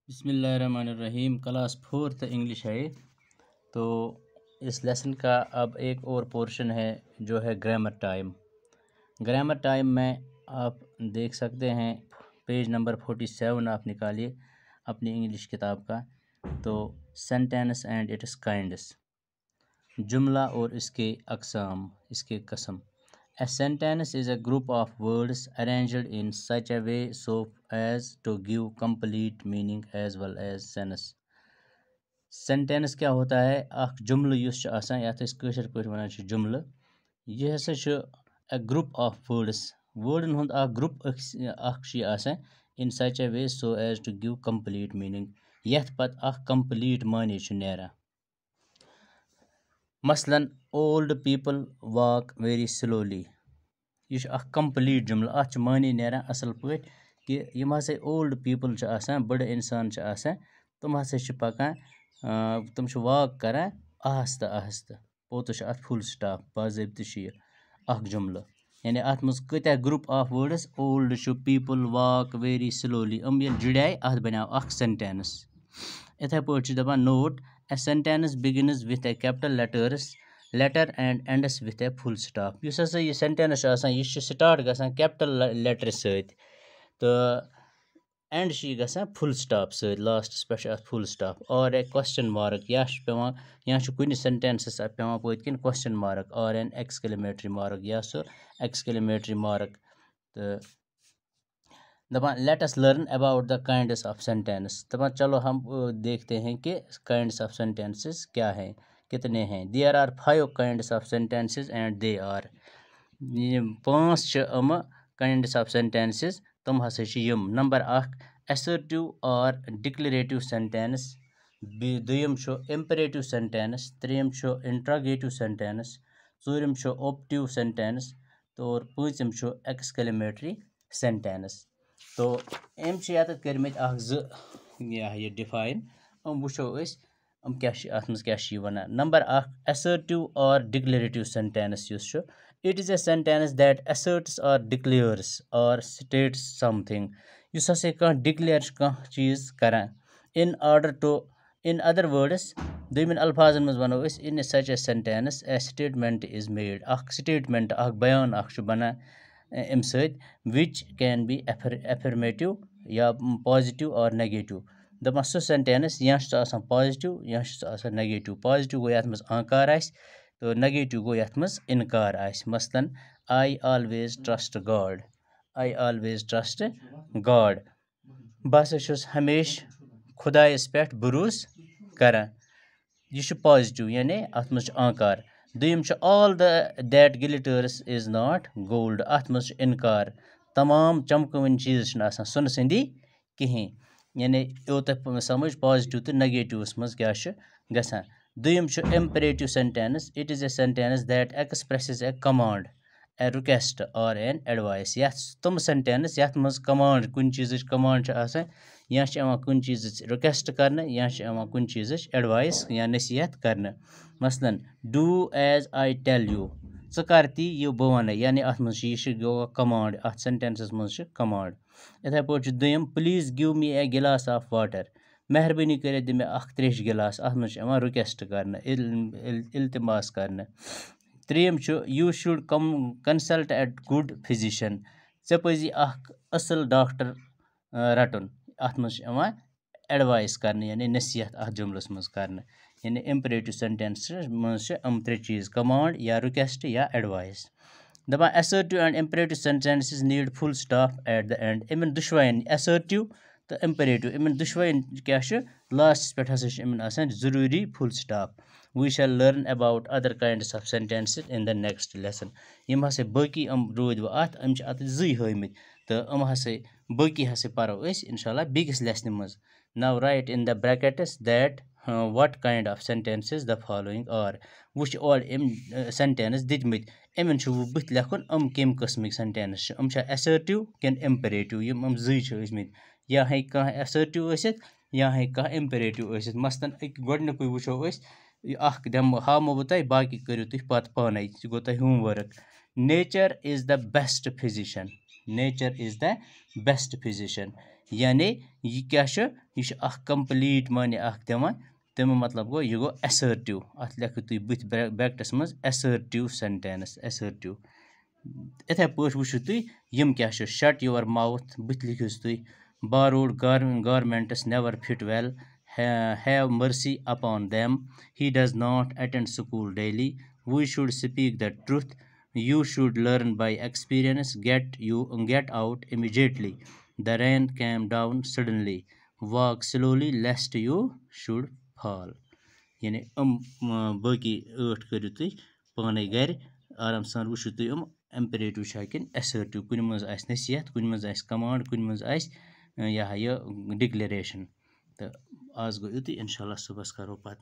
बिस्मिल्लाहिर्रहमानिर्रहीम। Class 4th English है। तो इस लेसन का अब एक और पोर्शन है जो है ग्रामर टाइम। ग्रामर टाइम में आप देख सकते हैं पेज नंबर 47 आप निकालिए अपनी इंग्लिश किताब का। तो सेंटेंस एंड इट्स काइंड्स, जुमला और इसके अक़साम, इसके कस्म। A sentence is a group of words arranged in such a way so as to give complete meaning as well as sense. Sentence क्या होता है? अख जुमल युस छ आसान यात अस कशर पठ वनान छ जुमल। यह हसा छ a group of words, वर्डन हुंद अख ग्रुप अख छ आसान in such a way so as to give complete meaning, यथ पत अख complete माने छ नेरा। मसलन old people walk very slowly, यह अख कंप्लीट जुमल। अत मानी नेरान असल पे कि यम हसा ओल्ड पीपल बड़ इंसान तुम हसा पकान, तुम वाक करान आहिस्ता आहिस्ता, पोत अत फुल स्टॉप बाज़ाब्त यह अख जुमल। यानी अत मज कत्या group of words, old people walk very slowly, ये जुड़ाए अत बनाव अख सेंटेंस। इथे पे दपान note, a sentence begins with a capital letter and ends with a full stop. युस हसा यह सेंटेंस यह स्टार्ट गसान कैपिटल लेटर सत, तो एंड गसान फुल स्टॉप सत, लास्टस पे फुल स्टॉप और ए क्वेश्चन मार्क, या कुन सेंटेंसस पेवान पत किन question mark or an exclamatory mark या सो एक्सक्लेमेटरी मार्क। तो दपान let us learn about the kinds of sentence. दपान चलो हम देखते हैं कि काइंड्स ऑफ सेंटेंसेस क्या हैं, कितने हैं। There are 5 kinds of sentences and they are, 5 um kinds of sentences, तुम हसा यम। Number 1 assertive or declarative sentence, दोयम इंपरेटिव सेंटेंस, त्रेयम इंट्रोगेटिव सेंटेंस, चूरम ऑप्टिव सेंटेंस, तो और पूंचम एक्सक्लेमेटरी सेंटेंस। तो एम यत कर्मित यह डिफाइन, वुचो अत मज क्या वनान। Number 1 assertive or declarative sentence, it is a sentence that asserts or declares or states something, use हसा कह डिक्लेयर कह चीज करान in order to, in other words, दोयमन अल्फाजन मज वनो in such a sentence a statement is made, अख स्टेटमेंट अख बयान अख बनान अम सत, विच कैन बी एफर्मेटिव या पॉजिटिव और नेगेटिव। दपान सो सेंटेंस या पॉजिटिव या नेगेटिव। पॉजिटिव गो यत मज आकार आस, तो नेगेटिव गो यत मज इनकार आस। मसलन I always trust God, I always trust God, बह हसा हमेश खुदायस पे भरोस करान, यह पॉजिटिव यानी अत मज आकार। दोयम all that glitters is not gold, अत मज इनकार, तमाम चमकवन चीज सुन संदी कहीं, यानी यो तुम समझ पॉजिटिव तो नेगेटिवस मज क्या गसान। दोयम imperative sentence, it is a sentence that expresses a command, a request or an advice, यह तुम सेंटेंस यथ मज कमांड, कुन चीज कमांड या कुन चीज रिक्वेस्ट करने या कुन चीज एडवाइस या नसीहत करने। मसलन do as I tell you, कर ती यह बह वन, यानी अत मज यह कमांड, अत सेंटेंसस मज कमांड। इथे पे दोयम प्लीज गिव मी ए गिलास ऑफ वाटर, मेहरबानी कर दि मे अख त्रेश गिलास, अत मज रिक्वेस्ट करने, इल्तिमास करने। त्रेयम you should consult a good physician, ऐ पजी अख असल डॉक्टर रटन, अत मज एडवाइस करने यानी नसीहत अथ जुमलस मज करने। यानी इंपरेटिव सेंटेंस मज त्रे चीज, कमांड या रिक्वेस्ट या एडवाइस। दपान assertive and imperative sentences need full stop at the end, इन दुशवाइन असर्टिव तो इंपरेटिव, इन दुशवाइन क्या लास्टस पे हसा जरूरी full stop. We shall learn about other kinds of sentences in the next lesson. यम हसा बाकी रूद व अत जी हमित, तो हसा बाकी हसा परो इंशाल्लाह बिगिस लेसन मज। Now right in the brackets that what kind of sentences the following are, वुच और सेंटेंस दितमित, इमन बुत लेखुन कम कस्मिक सेंटेंस, असर्टिव किन इंपरेटिव, यम जी इत, या हे कह असर्टिव या हे कह इंपरेटिव। मसलन गोडनुक वुचो अख हामो बह तुम, बाकी करो तुम पत पाने, गो तुम homework. Nature is the best physician, nature is the best physician. यानी ये क्या छ ये छ अख कंप्लीट माने अख दिवान तमें मतलब गो ये गो assertive अथ लेखु तुई बुथ ब्रैकेटस मज assertive sentence assertive इथे पट वुचु तुई यम क्या छ shut your mouth बुथ लिखिस तुई borrowed garments never fit well. Have mercy upon them. He does not attend school daily. We should speak the truth. You should learn by experience. Get out immediately. The rain came down suddenly. Walk slowly lest you should fall. यानी बाकी 8 करियो तुई पाने घर आराम सान वुचु तुई imperative छाकिन assertive कुन मज आस नसीहत कुन मज आस कमांड कुन मज आस यह डिक्लेरेशन तो आज गो युति इंशाल्लाह सुबह करो पत